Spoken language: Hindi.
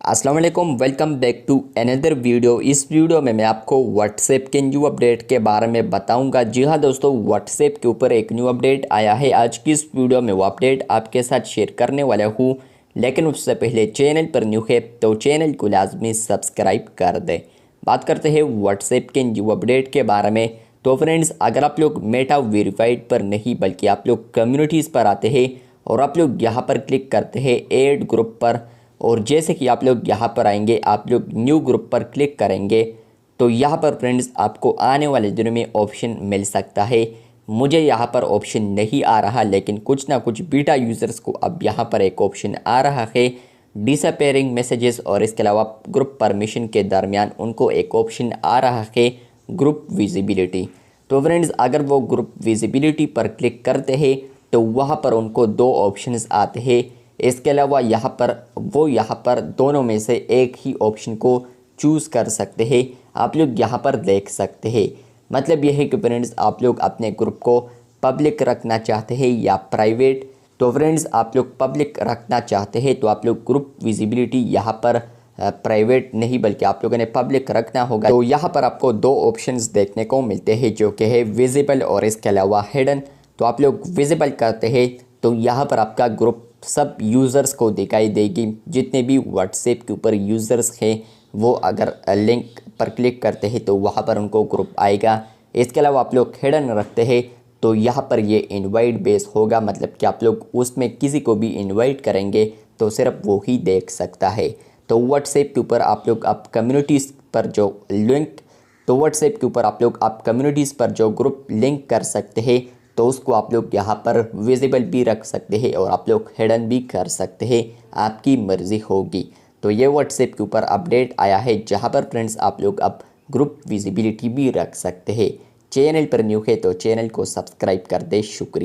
अस्सलाम वालेकुम, welcome back to another video. इस वीडियो में मैं आपको व्हाट्सएप के न्यू अपडेट के बारे में बताऊंगा। जी हाँ दोस्तों, व्हाट्सएप के ऊपर एक न्यू अपडेट आया है। आज की इस वीडियो में वो अपडेट आपके साथ शेयर करने वाला हूँ, लेकिन उससे पहले चैनल पर न्यू है तो चैनल को लाजमी सब्सक्राइब कर दें। बात करते हैं व्हाट्सएप के न्यू अपडेट के बारे में। तो फ्रेंड्स, अगर आप लोग मेटा वेरीफाइड पर नहीं बल्कि आप लोग कम्युनिटीज़ पर आते हैं और आप लोग यहाँ पर क्लिक करते हैं ऐड ग्रुप पर, और जैसे कि आप लोग यहाँ पर आएंगे, आप लोग न्यू ग्रुप पर क्लिक करेंगे तो यहाँ पर फ्रेंड्स आपको आने वाले दिनों में ऑप्शन मिल सकता है। मुझे यहाँ पर ऑप्शन नहीं आ रहा, लेकिन कुछ ना कुछ बीटा यूज़र्स को अब यहाँ पर एक ऑप्शन आ रहा है डिसअपेयरिंग मैसेजेस, और इसके अलावा ग्रुप परमिशन के दरमियान उनको एक ऑप्शन आ रहा है ग्रुप विजिबिलिटी। तो फ्रेंड्स, अगर वो ग्रुप विजिबिलिटी पर क्लिक करते हैं तो वहाँ पर उनको दो ऑप्शंस आते हैं। इसके अलावा यहाँ पर दोनों में से एक ही ऑप्शन को चूज़ कर सकते हैं। आप लोग यहाँ पर देख सकते हैं। मतलब यह है कि फ्रेंड्स, आप लोग अपने ग्रुप को पब्लिक रखना चाहते हैं या प्राइवेट। तो फ्रेंड्स, आप लोग पब्लिक रखना चाहते हैं तो आप लोग ग्रुप विजिबिलिटी यहाँ पर प्राइवेट नहीं बल्कि आप लोगों ने पब्लिक रखना होगा। तो यहाँ पर आपको दो ऑप्शंस देखने को मिलते हैं, जो कि है विजिबल और इसके अलावा हिडन। तो आप लोग विजिबल करते हैं तो यहाँ पर आपका ग्रुप सब यूज़र्स को दिखाई देगी। जितने भी व्हाट्सएप के ऊपर यूज़र्स हैं वो अगर लिंक पर क्लिक करते हैं तो वहाँ पर उनको ग्रुप आएगा। इसके अलावा आप लोग हिडन रखते हैं तो यहाँ पर ये इनवाइट बेस होगा, मतलब कि आप लोग उसमें किसी को भी इनवाइट करेंगे तो सिर्फ वो ही देख सकता है। तो व्हाट्सएप के ऊपर आप लोग आप कम्युनिटीज़ पर जो लिंक तो व्हाट्सएप के ऊपर आप कम्युनिटीज़ पर जो ग्रुप लिंक कर सकते हैं तो उसको आप लोग यहाँ पर विजिबल भी रख सकते हैं और आप लोग हिडन भी कर सकते हैं, आपकी मर्ज़ी होगी। तो ये व्हाट्सएप के ऊपर अपडेट आया है, जहाँ पर फ्रेंड्स आप लोग अब ग्रुप विजिबिलिटी भी रख सकते हैं। चैनल पर न्यू है तो चैनल को सब्सक्राइब कर दे। शुक्रिया।